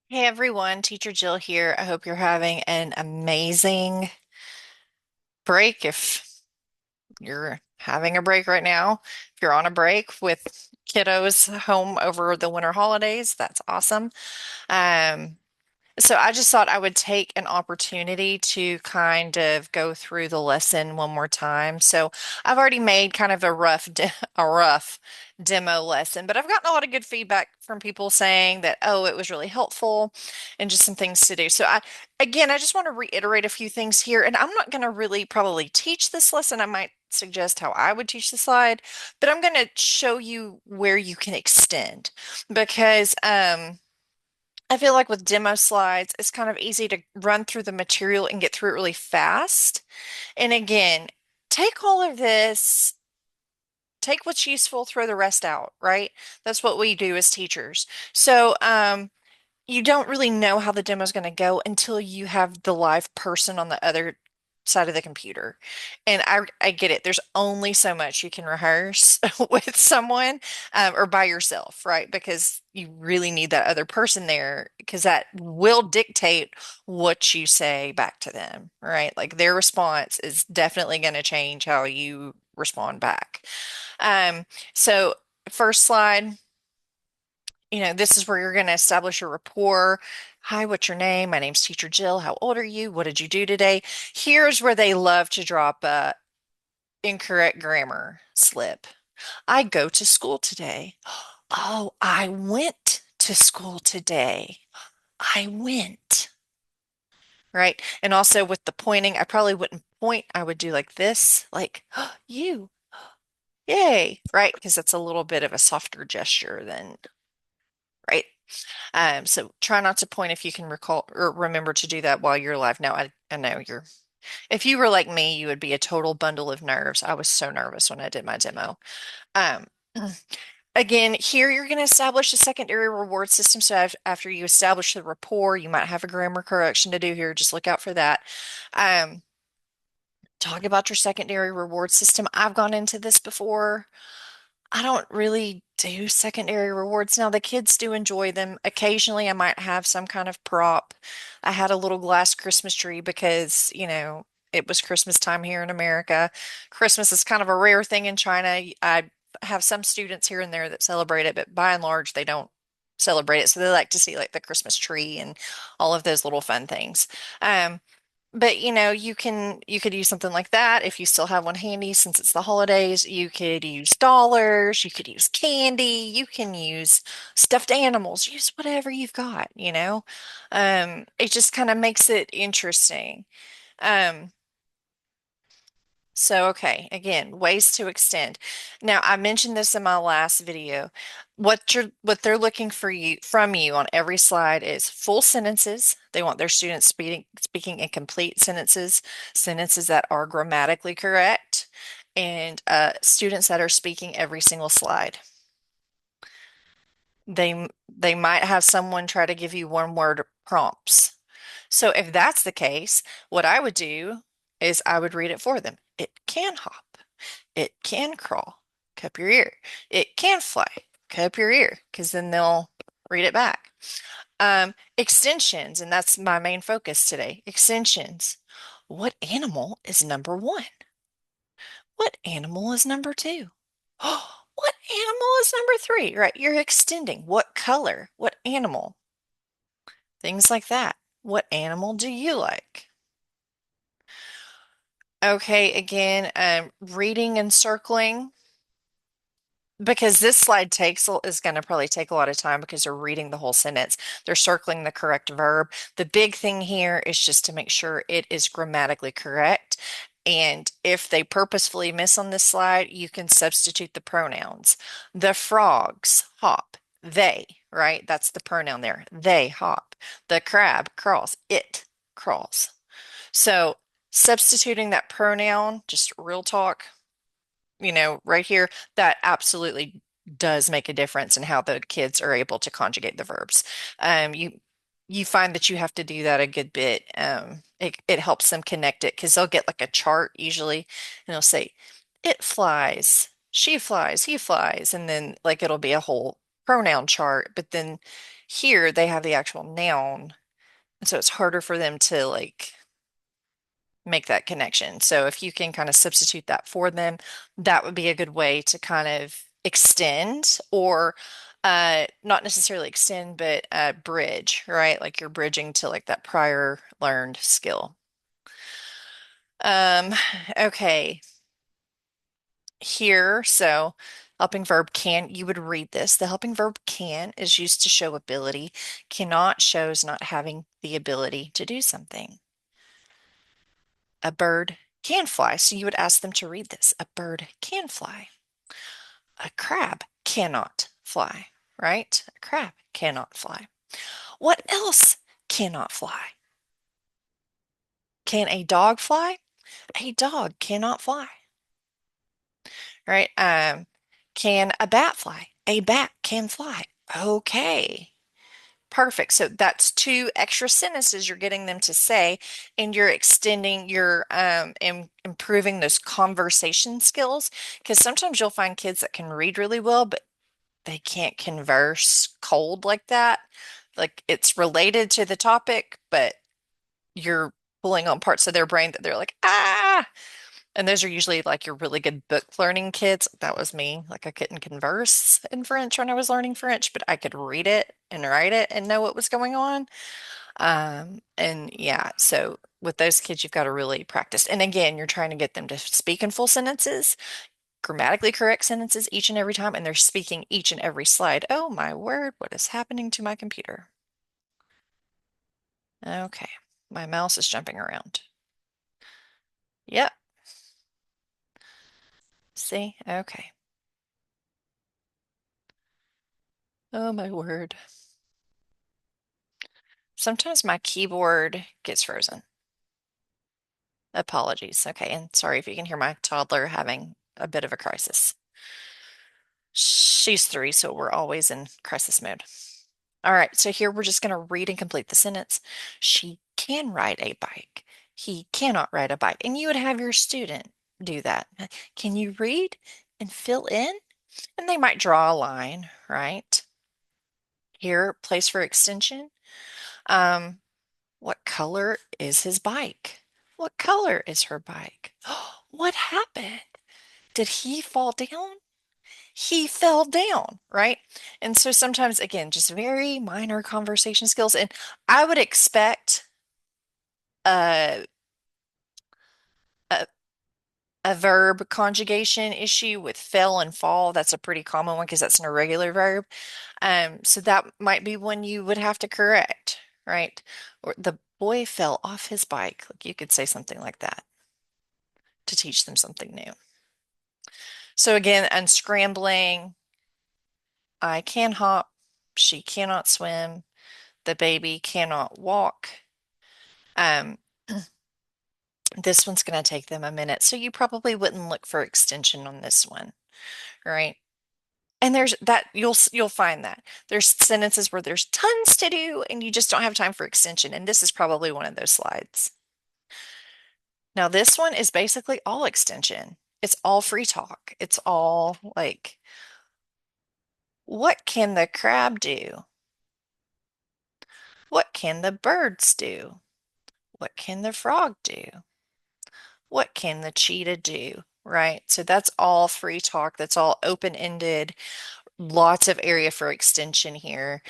Hey everyone, Teacher Jill here. I hope you're having an amazing break. If you're having a break right now, if you're on a break with kiddos home over the winter holidays, that's awesome. Um, so I just thought I would take an opportunity to kind of go through the lesson one more time. So I've already made kind of a rough demo lesson, but I've gotten a lot of good feedback from people saying that, oh, it was really helpful and just some things to do. I just want to reiterate a few things here, and I'm not going to really probably teach this lesson. I might suggest how I would teach the slide, but I'm going to show you where you can extend because I feel like with demo slides, it's kind of easy to run through the material and get through it really fast. And again, take all of this, take what's useful, throw the rest out, right? That's what we do as teachers. You don't really know how the demo is going to go until you have the live person on the other side of the computer. And I get it. There's only so much you can rehearse with someone or by yourself, right? Because you really need that other person there because that will dictate what you say back to them, right? Like their response is definitely going to change how you respond back. Um, so first slide, this is where you're going to establish a rapport. Hi, what's your name? My name's Teacher Jill. How old are you? What did you do today? Here's where they love to drop a incorrect grammar slip. I go to school today. Oh, I went to school today. I went. Right. And also with the pointing, I probably wouldn't point. I would do like this, like, you, yay. Right. Because that's a little bit of a softer gesture than, right. So try not to point if you can recall or remember to do that while you're live. Now, I know if you were like me, you would be a total bundle of nerves. I was so nervous when I did my demo. Um, Again, here you're going to establish a secondary reward system. So after you establish the rapport, you might have a grammar correction to do here. Just look out for that. Um, talk about your secondary reward system. I've gone into this before. I don't really do secondary rewards. Now, the kids do enjoy them. Occasionally, I might have some kind of prop. I had a little glass Christmas tree because, it was Christmas time here in America. Christmas is kind of a rare thing in China. I have some students here and there that celebrate it, but by and large, they don't celebrate it. So they like to see like the Christmas tree and all of those little fun things. Um, but you could use something like that if you still have one handy since it's the holidays. You could use dollars, you could use candy, you can use stuffed animals, use whatever you've got. It just kind of makes it interesting. Um, okay, again, ways to extend. Now, I mentioned this in my last video. What they're looking for you from you on every slide is full sentences. They want their students speaking in complete sentences, sentences that are grammatically correct, and students that are speaking every single slide. They might have someone try to give you one word prompts. So if that's the case, what I would do is I would read it for them. It can hop. It can crawl. Cup your ear. It can fly. Cup your ear, because then they'll read it back. Extensions, and that's my main focus today. Extensions. What animal is number one? What animal is number two? Oh, what animal is number three? Right, you're extending. What color? What animal? Things like that. What animal do you like? Okay, again, reading and circling because this slide is going to probably take a lot of time because they're reading the whole sentence. They're circling the correct verb. The big thing here is just to make sure it is grammatically correct. And if they purposefully miss on this slide, you can substitute the pronouns. The frogs hop. They, right? That's the pronoun there. They hop. The crab crawls. It crawls. So substituting that pronoun, just real talk, right here, that absolutely does make a difference in how the kids are able to conjugate the verbs. You find that you have to do that a good bit. It helps them connect it because they'll get like a chart usually, and they'll say, "It flies, she flies, he flies," and then like it'll be a whole pronoun chart. But then Here they have the actual noun, and so it's harder for them to like make that connection. So if you can kind of substitute that for them, that would be a good way to kind of extend or not necessarily extend, but bridge, right? Like you're bridging to like that prior learned skill. Um, okay, here, so helping verb can, you would read this. The helping verb can is used to show ability. Cannot shows not having the ability to do something. A bird can fly. So you would ask them to read this. A bird can fly. A crab cannot fly, right? A crab cannot fly. What else cannot fly? Can a dog fly? A dog cannot fly, right? Can a bat fly? A bat can fly. Okay. Perfect. So that's two extra sentences you're getting them to say, and you're extending your improving those conversation skills. Because sometimes you'll find kids that can read really well, but they can't converse cold like that. Like it's related to the topic, but you're pulling on parts of their brain that they're like, ah. And those are usually like your really good book learning kids. That was me. Like I couldn't converse in French when I was learning French, but I could read it and write it and know what was going on. And yeah, so with those kids, you've got to really practice. And again, you're trying to get them to speak in full sentences, grammatically correct sentences each and every time, and they're speaking each and every slide. Oh my word, what is happening to my computer? Okay, my mouse is jumping around. Yep, see? Okay. Oh my word. Sometimes my keyboard gets frozen. Apologies. Okay, and sorry if you can hear my toddler having a bit of a crisis. She's 3, so we're always in crisis mode. All right, so here we're just going to read and complete the sentence. She can ride a bike. He cannot ride a bike. And you would have your student do that. Can you read and fill in? And they might draw a line, right? Here, place for extension. Um, what color is his bike? What color is her bike? What happened? Did he fall down? He fell down, right? And so sometimes, again, just very minor conversation skills. And I would expect a, a, a verb conjugation issue with fell and fall. That's a pretty common one because that's an irregular verb. So that might be one you would have to correct, right? Or the boy fell off his bike. Like you could say something like that to teach them something new. So again, unscrambling. I can hop. She cannot swim. The baby cannot walk. Um, this one's going to take them a minute, so you probably wouldn't look for extension on this one, right? And there's that you'll find that there's sentences where there's tons to do and you just don't have time for extension, and this is probably one of those slides. Now this one is basically all extension. It's all free talk. It's all like, what can the crab do? What can the birds do? What can the frog do? What can the cheetah do? Right? So that's all free talk. That's all open-ended. Lots of area for extension here.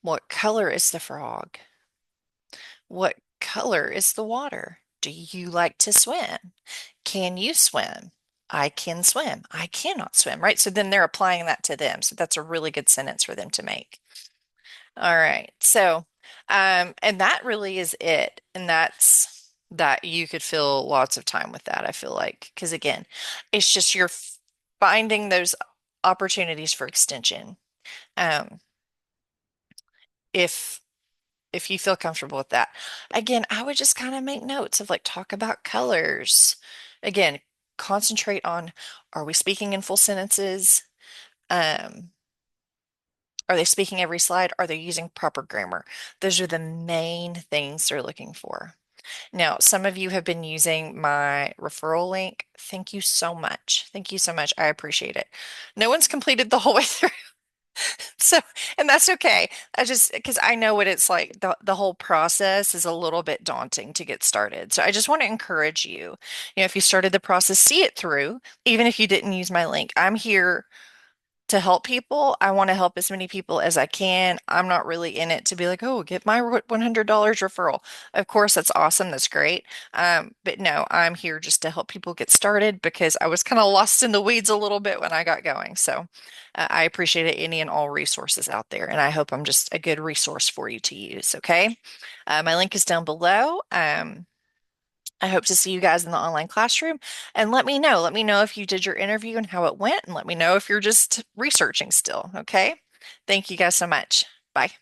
What color is the frog? What color is the water? Do you like to swim? Can you swim? I can swim. I cannot swim, right? So then they're applying that to them. So that's a really good sentence for them to make. All right. So, and that really is it. And that's that you could fill lots of time with that, I feel like. Because again, it's just you're finding those opportunities for extension. Um, if if you feel comfortable with that. Again, I would just kind of make notes of like talk about colors. Again, concentrate on, are we speaking in full sentences? Um, Are they speaking every slide? Are they using proper grammar? Those are the main things they're looking for. Now, some of you have been using my referral link. Thank you so much. Thank you so much. I appreciate it. No one's completed the whole way through. So, and that's okay. I just because I know what it's like. The whole process is a little bit daunting to get started. So I just want to encourage you. If you started the process, see it through, even if you didn't use my link. I'm here to help people. I want to help as many people as I can. I'm not really in it to be like, oh, get my $100 referral. Of course, that's awesome. That's great. But no, I'm here just to help people get started because I was kind of lost in the weeds a little bit when I got going. So I appreciate any and all resources out there. And I hope I'm just a good resource for you to use. Okay. My link is down below. I hope to see you guys in the online classroom and let me know. Let me know if you did your interview and how it went, and let me know if you're just researching still. Okay. Thank you guys so much. Bye.